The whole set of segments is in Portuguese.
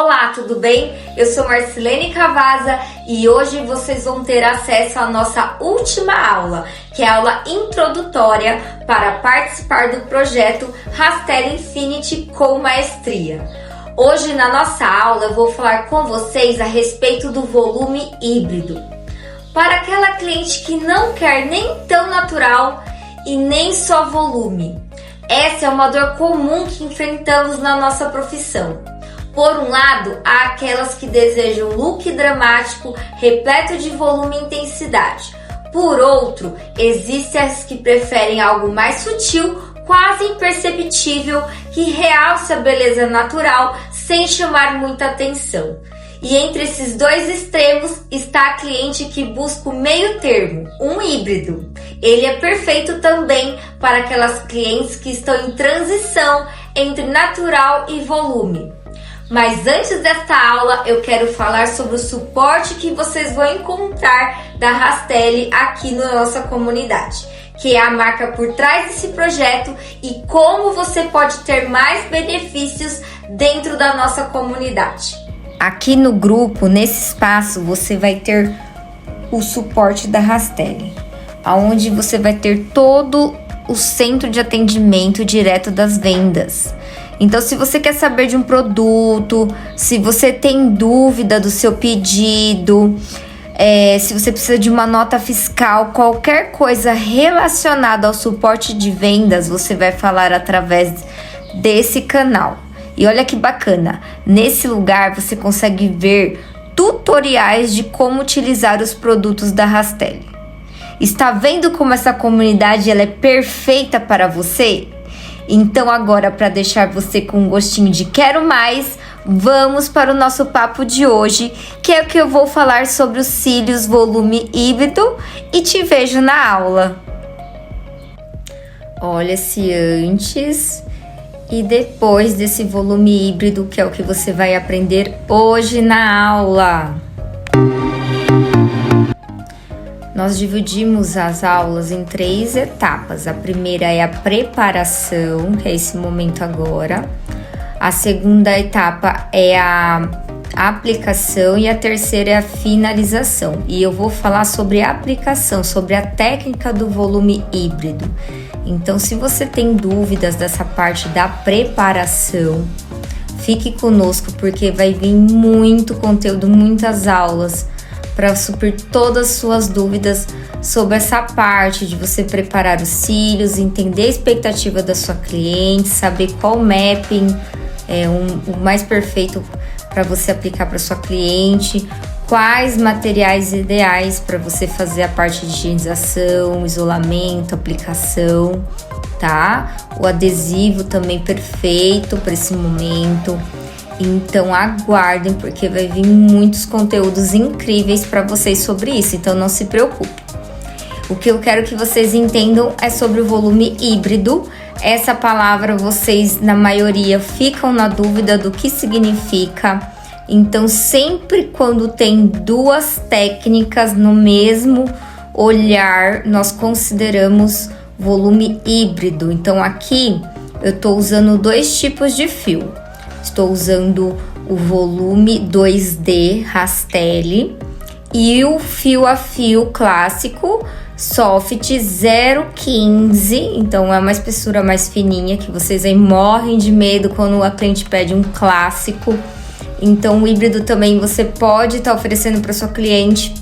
Olá, tudo bem? Eu sou Marcilene Cavazza e hoje vocês vão ter acesso à nossa última aula, que é a aula introdutória para participar do projeto Raster Infinity com Maestria. Hoje na nossa aula eu vou falar com vocês a respeito do volume híbrido. Para aquela cliente que não quer nem tão natural e nem só volume. Essa é uma dor comum que enfrentamos na nossa profissão. Por um lado, há aquelas que desejam look dramático, repleto de volume e intensidade. Por outro, existem as que preferem algo mais sutil, quase imperceptível, que realce a beleza natural sem chamar muita atenção. E entre esses dois extremos está a cliente que busca o meio termo, um híbrido. Ele é perfeito também para aquelas clientes que estão em transição entre natural e volume. Mas antes desta aula, eu quero falar sobre o suporte que vocês vão encontrar da Raster aqui na nossa comunidade, que é a marca por trás desse projeto e como você pode ter mais benefícios dentro da nossa comunidade. Aqui no grupo, nesse espaço, você vai ter o suporte da Raster, onde você vai ter todo o centro de atendimento direto das vendas. Então, se você quer saber de um produto, se você tem dúvida do seu pedido, se você precisa de uma nota fiscal, qualquer coisa relacionada ao suporte de vendas, você vai falar através desse canal. E olha que bacana, nesse lugar você consegue ver tutoriais de como utilizar os produtos da Raster. Está vendo como essa comunidade ela é perfeita para você? Então agora, para deixar você com um gostinho de quero mais, vamos para o nosso papo de hoje, que é o que eu vou falar sobre os cílios volume híbrido e te vejo na aula. Olha-se antes e depois desse volume híbrido, que é o que você vai aprender hoje na aula. Nós dividimos as aulas em 3 etapas. A primeira é a preparação, que é esse momento agora. A segunda etapa é a aplicação e a terceira é a finalização. E eu vou falar sobre a aplicação, sobre a técnica do volume híbrido. Então, se você tem dúvidas dessa parte da preparação, fique conosco porque vai vir muito conteúdo, muitas aulas para suprir todas as suas dúvidas sobre essa parte de você preparar os cílios, entender a expectativa da sua cliente, saber qual mapping é o mais perfeito para você aplicar para sua cliente, quais materiais ideais para você fazer a parte de higienização, isolamento, aplicação, tá? O adesivo também perfeito para esse momento. Então aguardem, porque vai vir muitos conteúdos incríveis para vocês sobre isso, então não se preocupe. O que eu quero que vocês entendam é sobre o volume híbrido. Essa palavra vocês, na maioria, ficam na dúvida do que significa. Então sempre quando tem 2 técnicas no mesmo olhar, nós consideramos volume híbrido. Então aqui eu estou usando 2 tipos de fio. Estou usando o volume 2D Raster e o fio a fio clássico Soft 015. Então é uma espessura mais fininha que vocês aí morrem de medo quando a cliente pede um clássico. Então o híbrido também você pode estar oferecendo para sua cliente.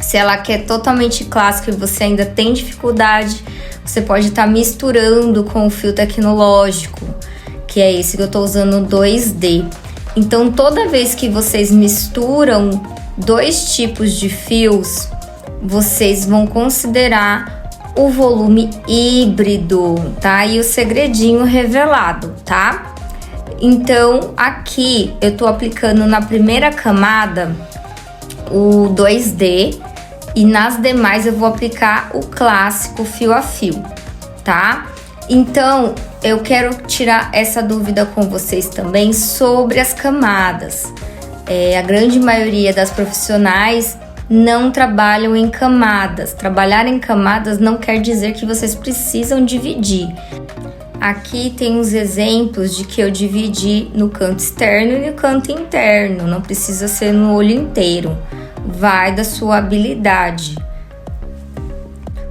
Se ela quer totalmente clássico e você ainda tem dificuldade, você pode estar misturando com o fio tecnológico, que é esse que eu tô usando 2D. Então, toda vez que vocês misturam 2 tipos de fios, vocês vão considerar o volume híbrido, tá? E o segredinho revelado, tá? Então, aqui eu tô aplicando na primeira camada o 2D e nas demais eu vou aplicar o clássico fio a fio, tá? Então, eu quero tirar essa dúvida com vocês também sobre as camadas. A grande maioria das profissionais não trabalham em camadas. Trabalhar em camadas não quer dizer que vocês precisam dividir. Aqui tem uns exemplos de que eu dividi no canto externo e no canto interno, não precisa ser no olho inteiro, vai da sua habilidade.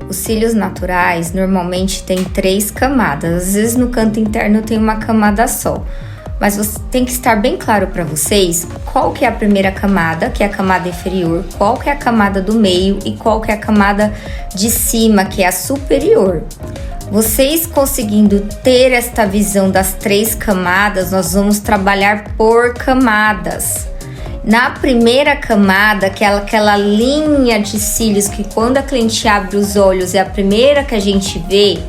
Os cílios naturais normalmente tem 3 camadas, às vezes no canto interno tem uma camada só. Mas você tem que estar bem claro para vocês qual que é a primeira camada, que é a camada inferior, qual que é a camada do meio e qual que é a camada de cima, que é a superior. Vocês conseguindo ter esta visão das 3 camadas, nós vamos trabalhar por camadas. Na primeira camada, que é aquela linha de cílios que quando a cliente abre os olhos é a primeira que a gente vê,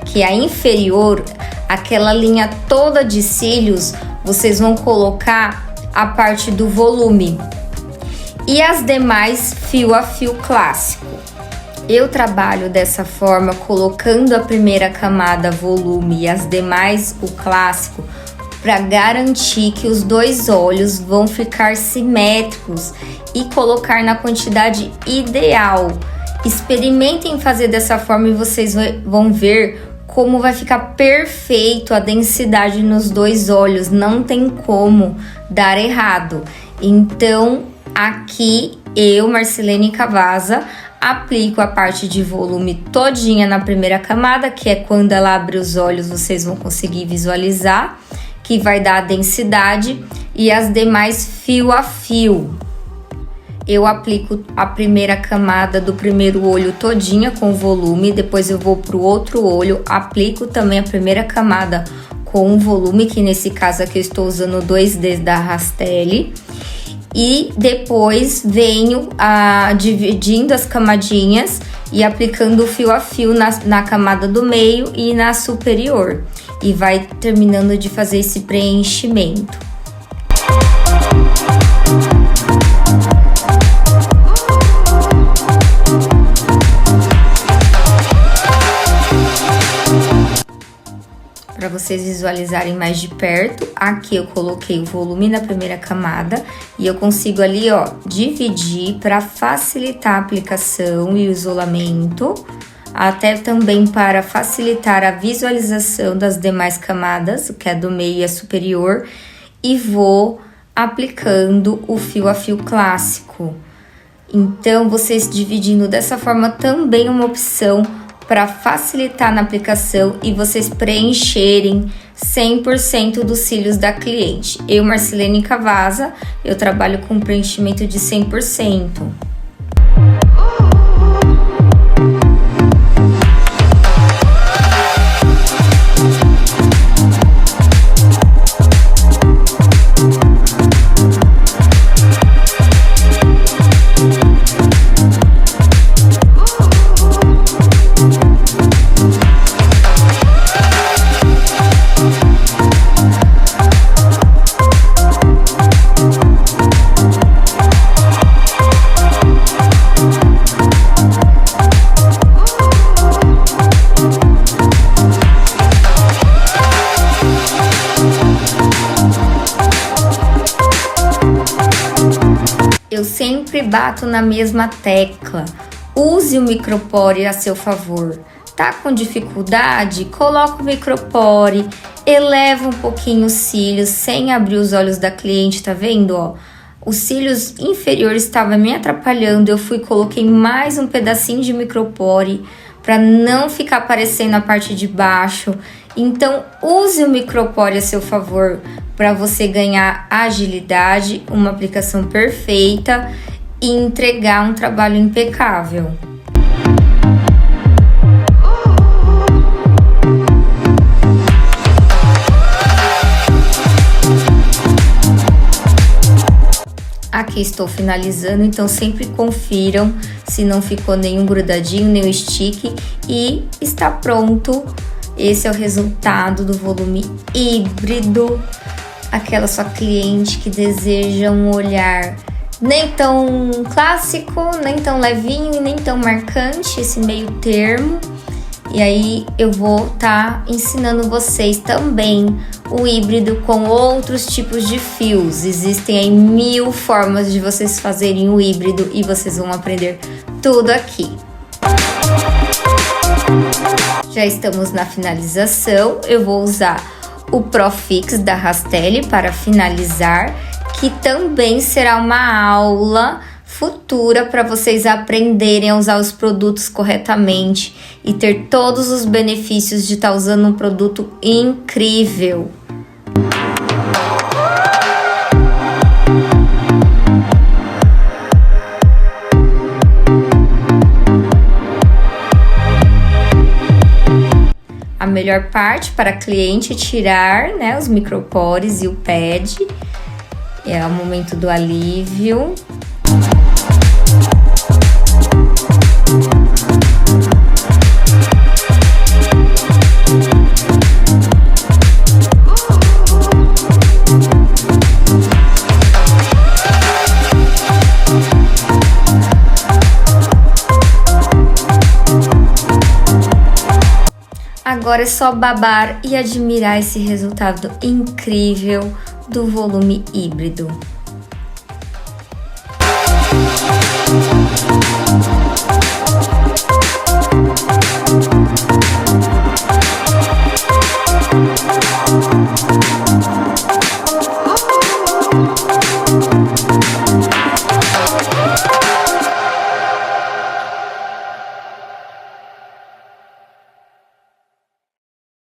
que é a inferior, aquela linha toda de cílios, vocês vão colocar a parte do volume. E as demais fio a fio clássico. Eu trabalho dessa forma, colocando a primeira camada volume e as demais o clássico, para garantir que os 2 olhos vão ficar simétricos e colocar na quantidade ideal. Experimentem fazer dessa forma e vocês vão ver como vai ficar perfeito a densidade nos 2 olhos, não tem como dar errado. Então, aqui eu, Marcilene Cavazza, aplico a parte de volume todinha na primeira camada, que é quando ela abre os olhos, vocês vão conseguir visualizar, que vai dar a densidade, e as demais fio a fio. Eu aplico a primeira camada do primeiro olho todinha com volume, depois eu vou pro outro olho, aplico também a primeira camada com volume, que nesse caso aqui eu estou usando 2D da Rastelli, e depois venho dividindo as camadinhas e aplicando o fio a fio na camada do meio e na superior, e vai terminando de fazer esse preenchimento. Para vocês visualizarem mais de perto, aqui eu coloquei o volume na primeira camada e eu consigo ali, ó, dividir para facilitar a aplicação e o isolamento, até também para facilitar a visualização das demais camadas, que é a do meio e a superior, e vou aplicando o fio a fio clássico. Então, vocês dividindo dessa forma também é uma opção para facilitar na aplicação e vocês preencherem 100% dos cílios da cliente. Eu, Marcilene Cavazza, eu trabalho com preenchimento de 100%. Eu sempre bato na mesma tecla. Use o micropore a seu favor. Tá com dificuldade? Coloca o micropore, eleva um pouquinho os cílios sem abrir os olhos da cliente, tá vendo, ó? Os cílios inferiores estavam me atrapalhando, eu coloquei mais um pedacinho de micropore para não ficar aparecendo a parte de baixo. Então, use o micropore a seu favor para você ganhar agilidade, uma aplicação perfeita e entregar um trabalho impecável. Aqui estou finalizando, então sempre confiram se não ficou nenhum grudadinho, nenhum stick, e está pronto. Esse é o resultado do volume híbrido. Aquela sua cliente que deseja um olhar nem tão clássico, nem tão levinho e nem tão marcante, esse meio termo. E aí eu vou estar ensinando vocês também o híbrido com outros tipos de fios. Existem aí 1000 formas de vocês fazerem o híbrido e vocês vão aprender tudo aqui. Já estamos na finalização, eu vou usar o Profix da Rastelli para finalizar, que também será uma aula futura para vocês aprenderem a usar os produtos corretamente e ter todos os benefícios de estar usando um produto incrível. A melhor parte para cliente é tirar, né, os micropores e o pad. É o momento do alívio. Agora é só babar e admirar esse resultado incrível do volume híbrido.